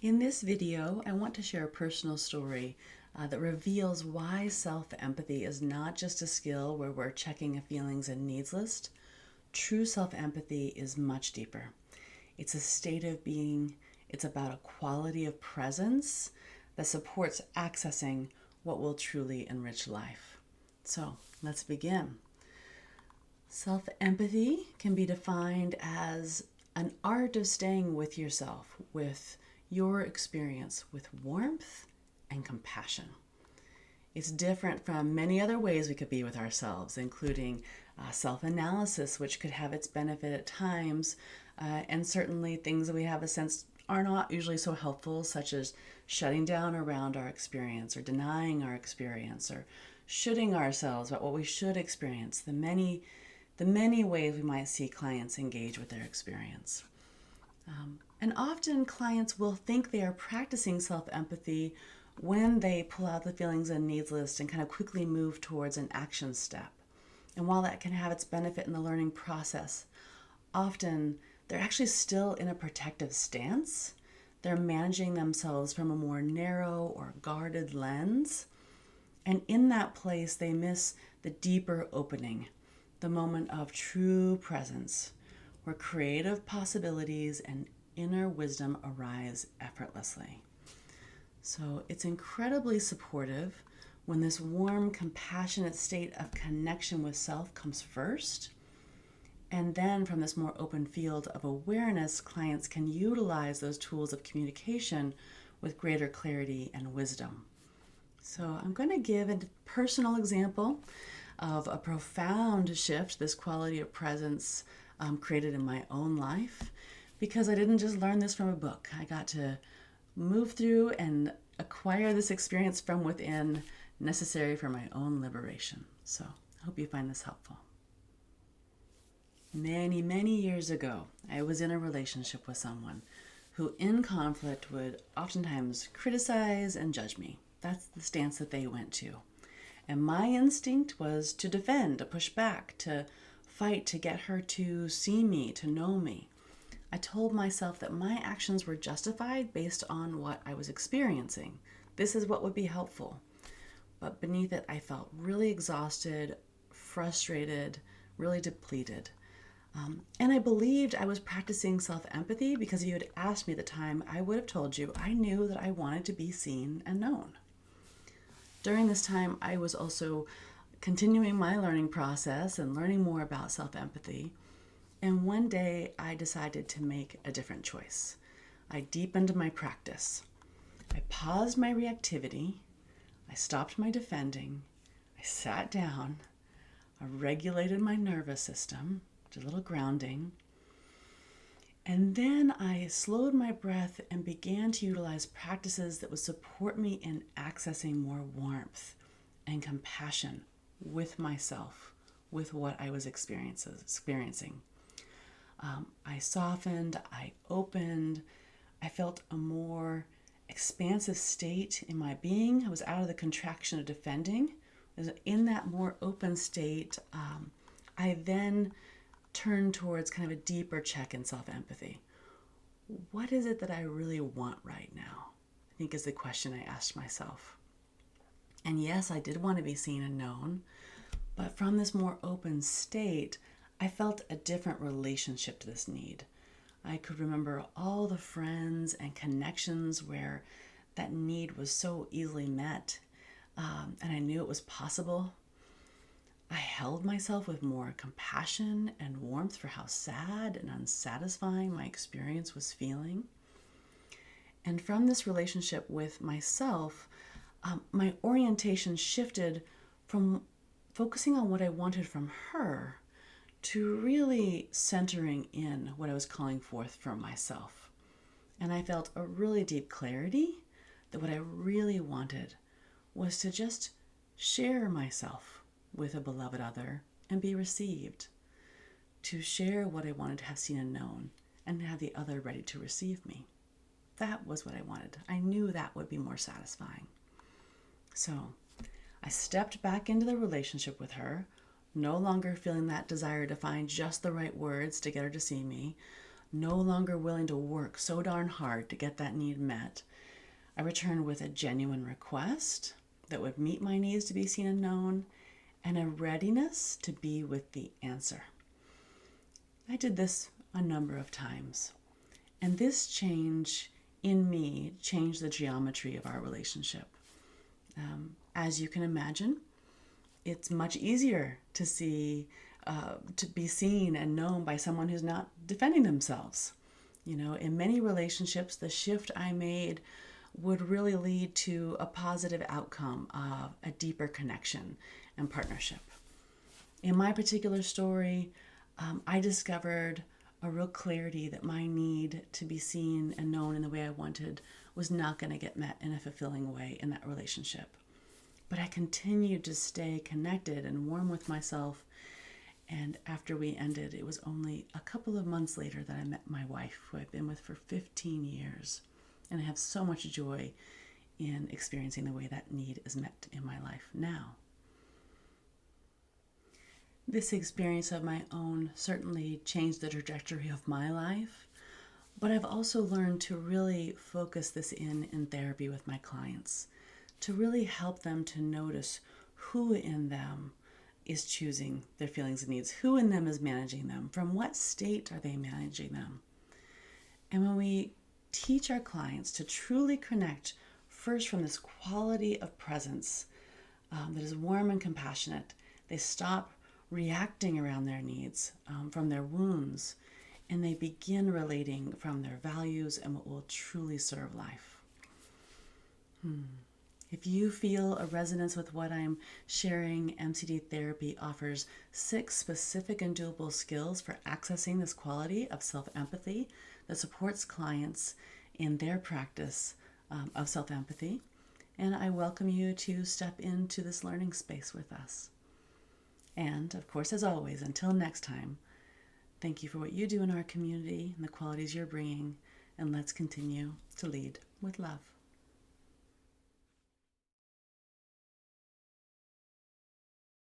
In this video, I want to share a personal story that reveals why self-empathy is not just a skill where we're checking a feelings and needs list. True self-empathy is much deeper. It's a state of being. It's about a quality of presence that supports accessing what will truly enrich life. So let's begin. Self-empathy can be defined as an art of staying with yourself, with your experience, with warmth and compassion. It's different from many other ways we could be with ourselves, including self-analysis, which could have its benefit at times, and certainly things that we have a sense are not usually so helpful, such as shutting down around our experience or denying our experience or shoulding ourselves about what we should experience, the many ways we might see clients engage with their experience. And often clients will think they are practicing self-empathy when they pull out the feelings and needs list and kind of quickly move towards an action step. And while that can have its benefit in the learning process, often they're actually still in a protective stance. They're managing themselves from a more narrow or guarded lens. And in that place, they miss the deeper opening, the moment of true presence, where creative possibilities and inner wisdom arise effortlessly. So it's incredibly supportive when this warm, compassionate state of connection with self comes first. And then from this more open field of awareness, clients can utilize those tools of communication with greater clarity and wisdom. So I'm going to give a personal example of a profound shift this quality of presence created in my own life, because I didn't just learn this from a book. I got to move through and acquire this experience from within, necessary for my own liberation. So I hope you find this helpful. Many years ago, I was in a relationship with someone who in conflict would oftentimes criticize and judge me. That's the stance that they went to. And my instinct was to defend, to push back, to fight, to get her to see me, to know me. I told myself that my actions were justified based on what I was experiencing. This is what would be helpful. But beneath it, I felt really exhausted, frustrated, really depleted. And I believed I was practicing self-empathy because if you had asked me at the time, I would have told you I knew that I wanted to be seen and known. During this time, I was also continuing my learning process and learning more about self-empathy. And one day I decided to make a different choice. I deepened my practice. I paused my reactivity. I stopped my defending. I sat down. I regulated my nervous system, did a little grounding. And then I slowed my breath and began to utilize practices that would support me in accessing more warmth and compassion with myself, with what I was experiencing. I softened, I opened, I felt a more expansive state in my being. I was out of the contraction of defending. In that more open state, I then turned towards kind of a deeper check in self-empathy. What is it that I really want right now? I think is the question I asked myself. And yes, I did want to be seen and known, but from this more open state, I felt a different relationship to this need. I could remember all the friends and connections where that need was so easily met, and I knew it was possible. I held myself with more compassion and warmth for how sad and unsatisfying my experience was feeling. And from this relationship with myself, my orientation shifted from focusing on what I wanted from her to really centering in what I was calling forth from myself. And I felt a really deep clarity that what I really wanted was to just share myself with a beloved other and be received, to share what I wanted to have seen and known and have the other ready to receive me. That was what I wanted. I knew that would be more satisfying. So I stepped back into the relationship with her, no longer feeling that desire to find just the right words to get her to see me, no longer willing to work so darn hard to get that need met. I returned with a genuine request that would meet my needs to be seen and known, and a readiness to be with the answer. I did this a number of times, and this change in me changed the geometry of our relationship. As you can imagine, it's much easier to be seen and known by someone who's not defending themselves. In many relationships, the shift I made would really lead to a positive outcome of a deeper connection and partnership. In my particular story, I discovered a real clarity that my need to be seen and known in the way I wanted was not going to get met in a fulfilling way in that relationship. But I continued to stay connected and warm with myself. And after we ended, it was only a couple of months later that I met my wife, who I've been with for 15 years. And I have so much joy in experiencing the way that need is met in my life now. This experience of my own certainly changed the trajectory of my life, but I've also learned to really focus this in therapy with my clients, to really help them to notice who in them is choosing their feelings and needs, who in them is managing them, from what state are they managing them. And when we teach our clients to truly connect first from this quality of presence that is warm and compassionate, they stop reacting around their needs from their wounds, and they begin relating from their values and what will truly serve life. If you feel a resonance with what I'm sharing, MCD Therapy offers 6 specific and doable skills for accessing this quality of self-empathy that supports clients in their practice of self-empathy. And I welcome you to step into this learning space with us. And, of course, as always, until next time, thank you for what you do in our community and the qualities you're bringing, and let's continue to lead with love.